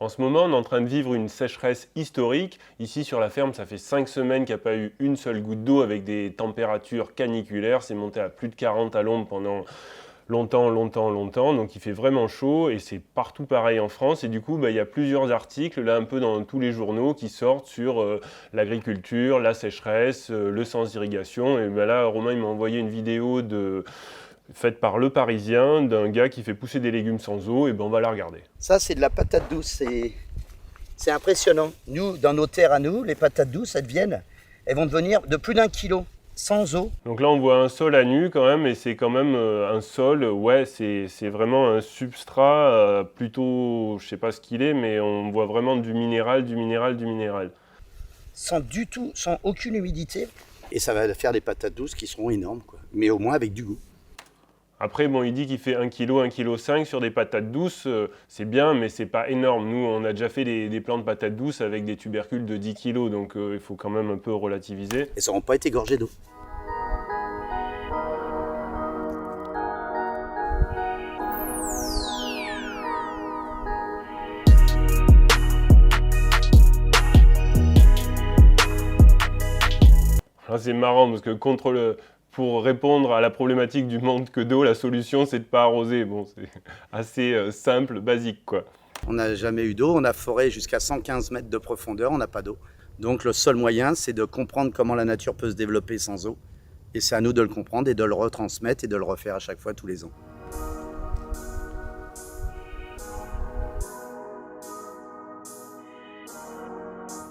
En ce moment, on est en train de vivre une sécheresse historique. Ici, sur la ferme, ça fait 5 semaines qu'il n'y a pas eu une seule goutte d'eau avec des températures caniculaires. C'est monté à plus de 40 à l'ombre pendant longtemps. Donc il fait vraiment chaud et c'est partout pareil en France. Et du coup, il y a plusieurs articles, là un peu dans tous les journaux, qui sortent sur l'agriculture, la sécheresse, le sans irrigation. Et là, Romain, il m'a envoyé une vidéo faite par Le Parisien d'un gars qui fait pousser des légumes sans eau. Et on va la regarder. Ça, c'est de la patate douce. C'est impressionnant. Nous, dans nos terres à nous, les patates douces, elles vont devenir de plus d'1 kilo sans eau. Donc là, on voit un sol à nu quand même, et c'est quand même un sol, ouais, c'est vraiment un substrat plutôt, je sais pas ce qu'il est, mais on voit vraiment du minéral. Sans aucune humidité. Et ça va faire des patates douces qui seront énormes, quoi. Mais au moins avec du goût. Après, il dit qu'il fait 1 kg, 1,5 kg sur des patates douces, c'est bien, mais c'est pas énorme. Nous, on a déjà fait des plants de patates douces avec des tubercules de 10 kg, donc il faut quand même un peu relativiser. Et ça n'auront pas été gorgés d'eau. Alors, c'est marrant parce que pour répondre à la problématique du manque d'eau, la solution, c'est de ne pas arroser. Bon, c'est assez simple, basique, quoi. On n'a jamais eu d'eau, on a foré jusqu'à 115 mètres de profondeur, on n'a pas d'eau. Donc le seul moyen, c'est de comprendre comment la nature peut se développer sans eau. Et c'est à nous de le comprendre et de le retransmettre et de le refaire à chaque fois tous les ans.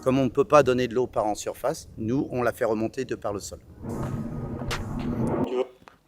Comme on ne peut pas donner de l'eau par en surface, nous, on la fait remonter de par le sol.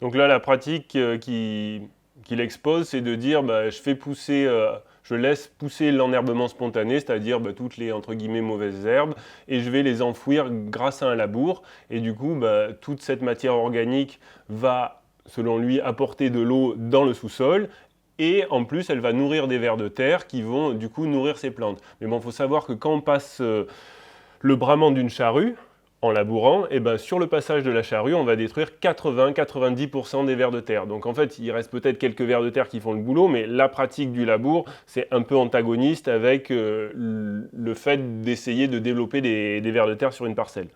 Donc là, la pratique qu'il expose, c'est de dire je laisse pousser l'enherbement spontané, c'est-à-dire toutes les entre guillemets mauvaises herbes, et je vais les enfouir grâce à un labour. Et du coup, toute cette matière organique va, selon lui, apporter de l'eau dans le sous-sol. Et en plus, elle va nourrir des vers de terre qui vont du coup nourrir ces plantes. Mais bon, il faut savoir que quand on passe le brament d'une charrue, en labourant, et sur le passage de la charrue, on va détruire 80-90% des vers de terre. Donc en fait, il reste peut-être quelques vers de terre qui font le boulot, mais la pratique du labour, c'est un peu antagoniste avec le fait d'essayer de développer des vers de terre sur une parcelle.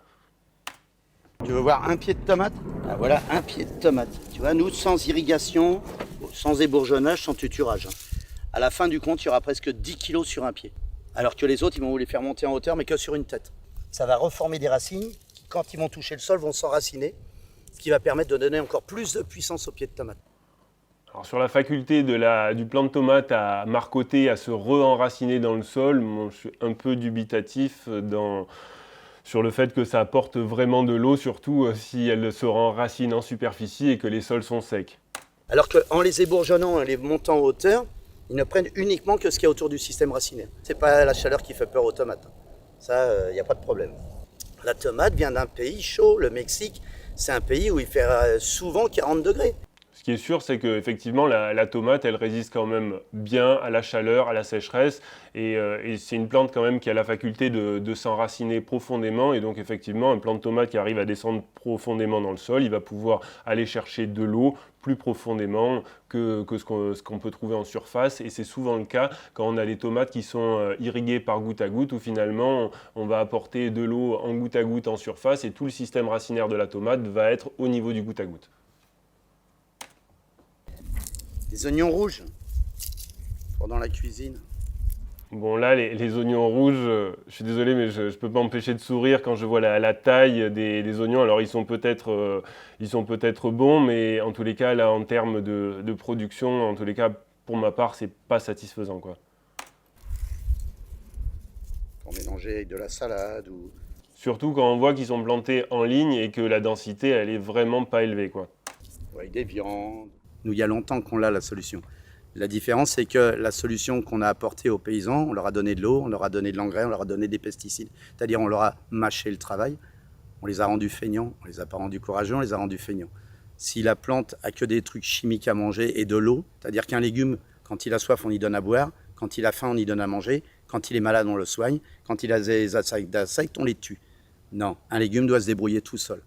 Tu veux voir un pied de tomate? Ah, voilà un pied de tomate. Tu vois, nous, sans irrigation, sans ébourgeonnage, sans tuturage. À la fin du compte, il y aura presque 10 kilos sur un pied. Alors que les autres, ils vont vous les faire monter en hauteur, mais que sur une tête. Ça va reformer des racines qui, quand ils vont toucher le sol, vont s'enraciner, ce qui va permettre de donner encore plus de puissance au pied de tomate. Alors sur la faculté du plant de tomate à marcoter, à se re-enraciner dans le sol, je suis un peu dubitatif sur le fait que ça apporte vraiment de l'eau, surtout si elle se enracine en superficie et que les sols sont secs. Alors qu'en les ébourgeonnant, en les montant en hauteur, ils ne prennent uniquement que ce qu'il y a autour du système racinaire. C'est pas la chaleur qui fait peur aux tomates. Ça, il n'y a pas de problème. La tomate vient d'un pays chaud, le Mexique. C'est un pays où il fait souvent 40 degrés. Ce qui est sûr, c'est qu'effectivement, la tomate, elle résiste quand même bien à la chaleur, à la sécheresse. Et c'est une plante quand même qui a la faculté de s'enraciner profondément. Et donc, effectivement, un plant de tomate qui arrive à descendre profondément dans le sol, il va pouvoir aller chercher de l'eau plus profondément que ce qu'on peut trouver en surface. Et c'est souvent le cas quand on a des tomates qui sont irriguées par goutte à goutte, où finalement, on va apporter de l'eau en goutte à goutte en surface. Et tout le système racinaire de la tomate va être au niveau du goutte à goutte. Les oignons rouges pendant la cuisine. Bon là, les oignons rouges, je suis désolé, mais je ne peux pas m'empêcher de sourire quand je vois la taille des oignons. Alors ils sont peut-être bons, mais en tous les cas, là, en termes de production, en tous les cas, pour ma part, c'est pas satisfaisant, quoi. Pour mélanger avec de la salade ou... Surtout quand on voit qu'ils sont plantés en ligne et que la densité, elle est vraiment pas élevée, quoi. Avec des viandes. Nous, il y a longtemps qu'on a la solution. La différence, c'est que la solution qu'on a apportée aux paysans, on leur a donné de l'eau, on leur a donné de l'engrais, on leur a donné des pesticides. C'est-à-dire, on leur a mâché le travail, on les a rendus feignants, on les a pas rendus courageux, on les a rendus feignants. Si la plante a que des trucs chimiques à manger et de l'eau, c'est-à-dire qu'un légume, quand il a soif, on y donne à boire, quand il a faim, on y donne à manger, quand il est malade, on le soigne, quand il a des attaques d'insectes, on les tue. Non, un légume doit se débrouiller tout seul.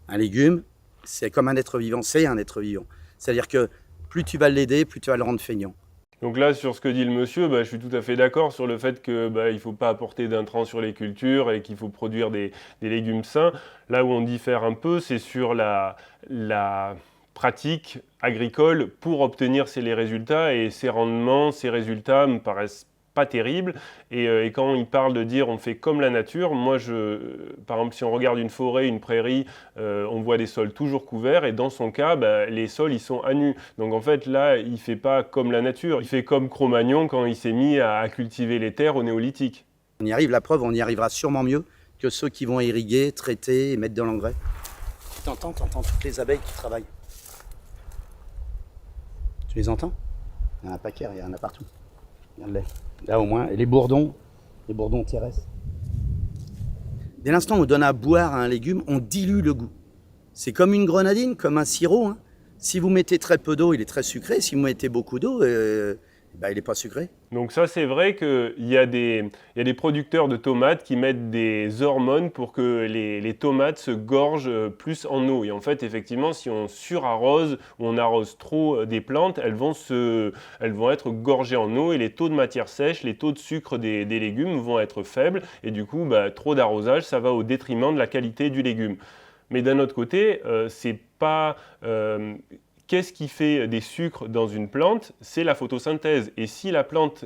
Un légume, c'est comme un être vivant, c'est un être vivant. C'est-à-dire que plus tu vas l'aider, plus tu vas le rendre feignant. Donc là, sur ce que dit le monsieur, je suis tout à fait d'accord sur le fait que il faut pas apporter d'intrants sur les cultures et qu'il faut produire des légumes sains. Là où on diffère un peu, c'est sur la pratique agricole pour obtenir les résultats, et ces rendements, ces résultats me paraissent pas terribles. Et quand il parle de dire on fait comme la nature, moi, par exemple, si on regarde une forêt, une prairie, on voit des sols toujours couverts, et dans son cas, les sols, ils sont à nu. Donc en fait, là, il ne fait pas comme la nature, il fait comme Cro-Magnon quand il s'est mis à cultiver les terres au néolithique. On y arrive, la preuve, on y arrivera sûrement mieux que ceux qui vont irriguer, traiter et mettre de l'engrais. T'entends toutes les abeilles qui travaillent. Tu les entends? Il y en a un paquet, il y en a partout. Regarde-les. Là au moins, et les bourdons terrestres. Dès l'instant où on donne à boire à un légume, on dilue le goût. C'est comme une grenadine, comme un sirop, hein. Si vous mettez très peu d'eau, il est très sucré. Si vous mettez beaucoup d'eau, il n'est pas sucré. Donc ça, c'est vrai qu'il y a des producteurs de tomates qui mettent des hormones pour que les tomates se gorgent plus en eau. Et en fait, effectivement, si on surarrose ou on arrose trop des plantes, elles vont être gorgées en eau, et les taux de matière sèche, les taux de sucre des légumes vont être faibles. Et du coup, trop d'arrosage, ça va au détriment de la qualité du légume. Mais d'un autre côté, c'est pas... Qu'est-ce qui fait des sucres dans une plante? C'est la photosynthèse. Et si la plante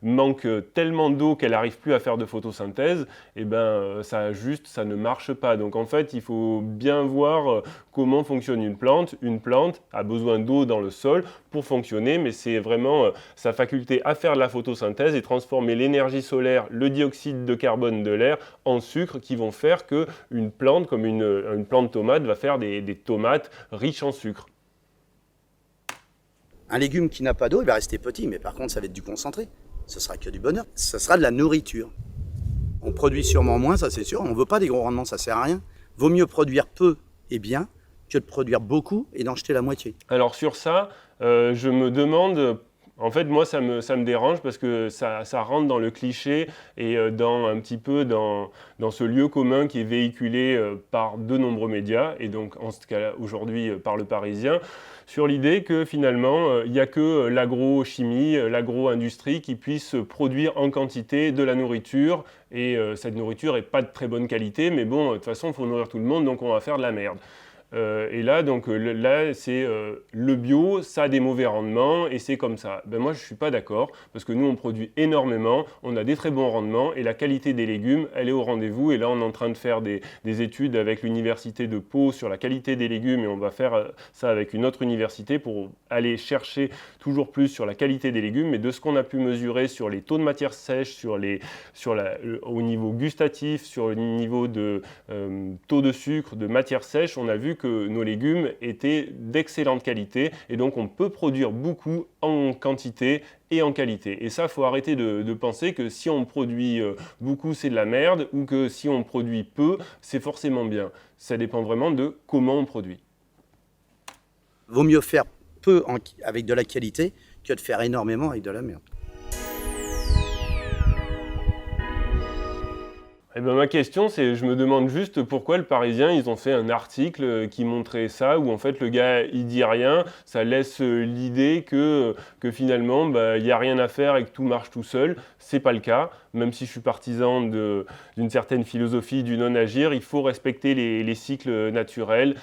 manque tellement d'eau qu'elle n'arrive plus à faire de photosynthèse, ça ne marche pas. Donc en fait, il faut bien voir comment fonctionne une plante. Une plante a besoin d'eau dans le sol pour fonctionner, mais c'est vraiment sa faculté à faire de la photosynthèse et transformer l'énergie solaire, le dioxyde de carbone de l'air, en sucre, qui vont faire qu'une plante, comme une plante tomate, va faire des tomates riches en sucre. Un légume qui n'a pas d'eau, il va rester petit, mais par contre, ça va être du concentré. Ce sera que du bonheur. Ce sera de la nourriture. On produit sûrement moins, ça c'est sûr. On ne veut pas des gros rendements, ça sert à rien. Vaut mieux produire peu et bien que de produire beaucoup et d'en jeter la moitié. Alors sur ça, je me demande... En fait, moi, ça me dérange parce que ça rentre dans le cliché et un petit peu dans ce lieu commun qui est véhiculé par de nombreux médias, et donc en ce cas aujourd'hui par Le Parisien, sur l'idée que finalement, il n'y a que l'agrochimie, l'agro-industrie qui puisse produire en quantité de la nourriture, et cette nourriture n'est pas de très bonne qualité, mais bon, de toute façon, il faut nourrir tout le monde, donc on va faire de la merde. Et là, c'est le bio, ça a des mauvais rendements et c'est comme ça. Moi, je ne suis pas d'accord, parce que nous, on produit énormément, on a des très bons rendements et la qualité des légumes, elle est au rendez-vous. Et là, on est en train de faire des études avec l'université de Pau sur la qualité des légumes, et on va faire ça avec une autre université pour aller chercher toujours plus sur la qualité des légumes. Mais de ce qu'on a pu mesurer sur les taux de matière sèche, au niveau gustatif, sur le niveau de taux de sucre, de matière sèche, on a vu que nos légumes étaient d'excellente qualité, et donc on peut produire beaucoup en quantité et en qualité. Et ça, il faut arrêter de penser que si on produit beaucoup, c'est de la merde, ou que si on produit peu, c'est forcément bien. Ça dépend vraiment de comment on produit. Vaut mieux faire peu avec de la qualité que de faire énormément avec de la merde. Ma question, c'est, je me demande juste pourquoi Le Parisien, ils ont fait un article qui montrait ça, où en fait le gars, il dit rien, ça laisse l'idée que finalement, il n'y a rien à faire et que tout marche tout seul. C'est pas le cas, même si je suis partisan d'une certaine philosophie du non-agir, il faut respecter les cycles naturels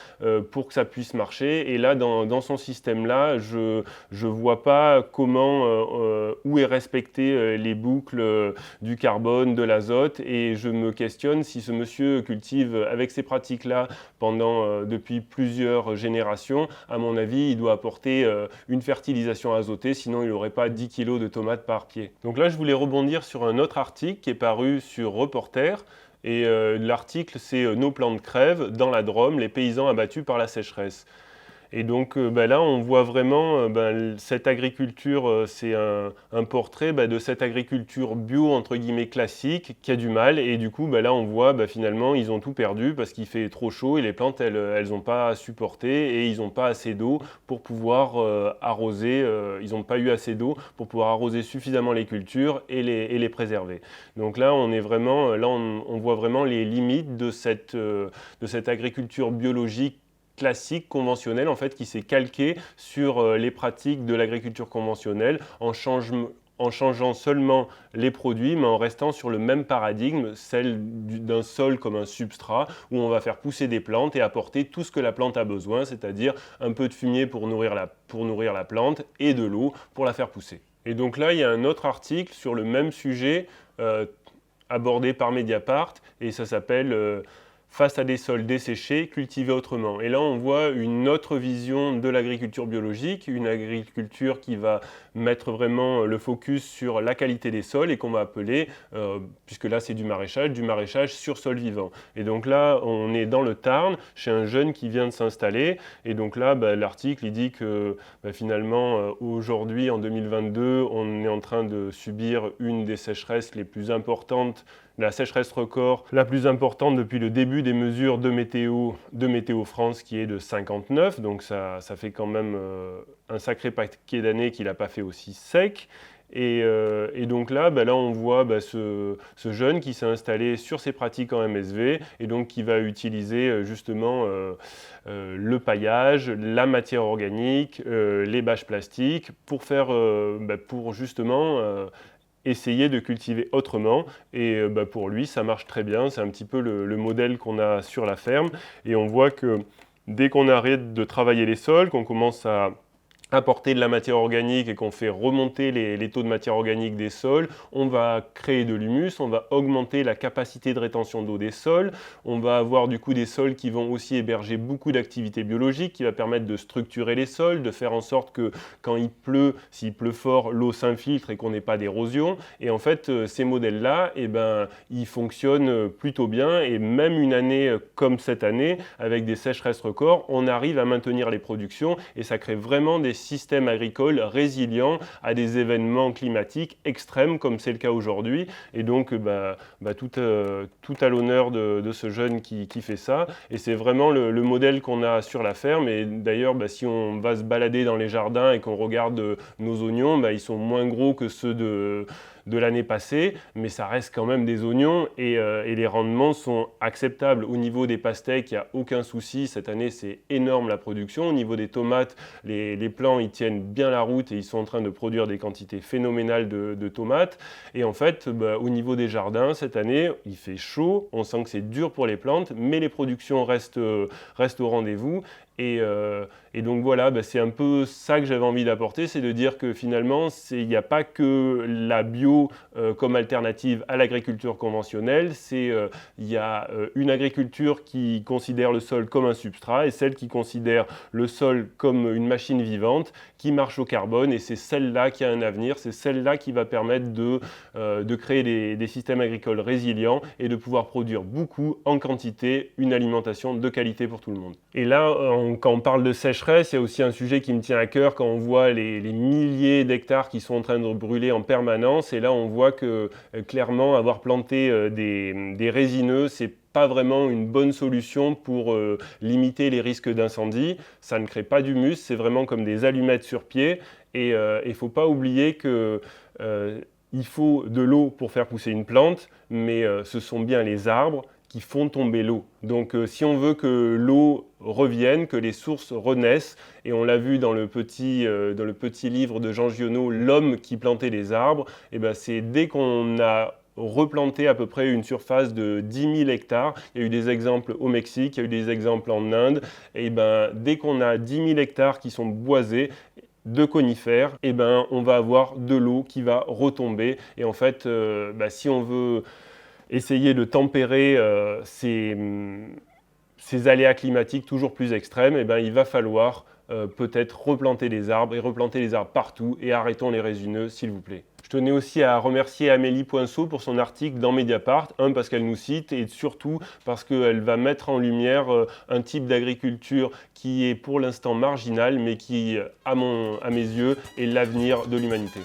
pour que ça puisse marcher. Et là, dans son système-là, je vois pas comment, où est respecté les boucles du carbone, de l'azote, et je me questionne si ce monsieur cultive avec ces pratiques-là depuis plusieurs générations. À mon avis, il doit apporter une fertilisation azotée, sinon il n'aurait pas 10 kg de tomates par pied. Donc là, je voulais rebondir sur un autre article qui est paru sur Reporter. Et l'article, c'est « Nos plantes crèvent, dans la Drôme, les paysans abattus par la sécheresse ». Et donc là, on voit vraiment cette agriculture, c'est un portrait de cette agriculture bio, entre guillemets, classique, qui a du mal. Et du coup, là, on voit finalement, ils ont tout perdu parce qu'il fait trop chaud et les plantes, elles n'ont pas supporté, et ils n'ont pas assez d'eau pour pouvoir arroser. Ils n'ont pas eu assez d'eau pour pouvoir arroser suffisamment les cultures et les préserver. Donc là, on voit vraiment les limites de cette agriculture biologique classique, conventionnel, en fait, qui s'est calqué sur les pratiques de l'agriculture conventionnelle en changeant seulement les produits, mais en restant sur le même paradigme, celle d'un sol comme un substrat, où on va faire pousser des plantes et apporter tout ce que la plante a besoin, c'est-à-dire un peu de fumier pour nourrir la plante et de l'eau pour la faire pousser. Et donc là, il y a un autre article sur le même sujet abordé par Mediapart, et ça s'appelle Face à des sols desséchés, cultiver autrement. Et là, on voit une autre vision de l'agriculture biologique, une agriculture qui va mettre vraiment le focus sur la qualité des sols et qu'on va appeler, puisque là c'est du maraîchage sur sol vivant. Et donc là, on est dans le Tarn, chez un jeune qui vient de s'installer. Et donc là, l'article, il dit que finalement, aujourd'hui, en 2022, on est en train de subir une des sécheresses les plus importantes, la sécheresse record la plus importante depuis le début des mesures de Météo France, qui est de 59, donc ça fait quand même un sacré paquet d'années qu'il n'a pas fait aussi sec. Et donc là, on voit ce jeune qui s'est installé sur ses pratiques en MSV et donc qui va utiliser justement le paillage, la matière organique, les bâches plastiques pour justement essayer de cultiver autrement. Et pour lui, ça marche très bien. C'est un petit peu le modèle qu'on a sur la ferme. Et on voit que dès qu'on arrête de travailler les sols, qu'on commence à apporter de la matière organique et qu'on fait remonter les taux de matière organique des sols, on va créer de l'humus, on va augmenter la capacité de rétention d'eau des sols, on va avoir du coup des sols qui vont aussi héberger beaucoup d'activités biologiques, qui va permettre de structurer les sols, de faire en sorte que quand il pleut, s'il pleut fort, l'eau s'infiltre et qu'on n'ait pas d'érosion. Et en fait, ces modèles-là, ils fonctionnent plutôt bien, et même une année comme cette année, avec des sécheresses records, on arrive à maintenir les productions et ça crée vraiment des systèmes agricoles résilients à des événements climatiques extrêmes comme c'est le cas aujourd'hui. Et donc tout à l'honneur de ce jeune qui fait ça. Et c'est vraiment le modèle qu'on a sur la ferme. Et d'ailleurs, si on va se balader dans les jardins et qu'on regarde nos oignons, ils sont moins gros que ceux de l'année passée, mais ça reste quand même des oignons et les rendements sont acceptables. Au niveau des pastèques, il n'y a aucun souci. Cette année, c'est énorme la production. Au niveau des tomates, les plants, ils tiennent bien la route et ils sont en train de produire des quantités phénoménales de tomates. Et en fait, au niveau des jardins, cette année, il fait chaud. On sent que c'est dur pour les plantes, mais les productions restent au rendez-vous. Et donc voilà, c'est un peu ça que j'avais envie d'apporter, c'est de dire que finalement, il n'y a pas que la bio comme alternative à l'agriculture conventionnelle, il y a une agriculture qui considère le sol comme un substrat et celle qui considère le sol comme une machine vivante qui marche au carbone, et c'est celle-là qui a un avenir, c'est celle-là qui va permettre de créer des systèmes agricoles résilients et de pouvoir produire beaucoup en quantité, une alimentation de qualité pour tout le monde. Et là, quand on parle de sécheresse, il y a aussi un sujet qui me tient à cœur quand on voit les milliers d'hectares qui sont en train de brûler en permanence. Et là, on voit que clairement, avoir planté des résineux, c'est pas vraiment une bonne solution pour limiter les risques d'incendie. Ça ne crée pas d'humus, c'est vraiment comme des allumettes sur pied. Et il ne faut pas oublier que il faut de l'eau pour faire pousser une plante, mais ce sont bien les arbres qui font tomber l'eau. Donc si on veut que l'eau revienne, que les sources renaissent, et on l'a vu dans le petit livre de Jean Giono, L'homme qui plantait les arbres, c'est dès qu'on a replanter à peu près une surface de 10 000 hectares. Il y a eu des exemples au Mexique, il y a eu des exemples en Inde. Et dès qu'on a 10 000 hectares qui sont boisés de conifères, on va avoir de l'eau qui va retomber. Et en fait, si on veut essayer de tempérer ces aléas climatiques toujours plus extrêmes, il va falloir peut-être replanter des arbres et replanter les arbres partout, et arrêtons les résineux, s'il vous plaît. Je tenais aussi à remercier Amélie Poinceau pour son article dans Mediapart, parce qu'elle nous cite, et surtout parce qu'elle va mettre en lumière un type d'agriculture qui est pour l'instant marginal, mais qui, à mes yeux, est l'avenir de l'humanité.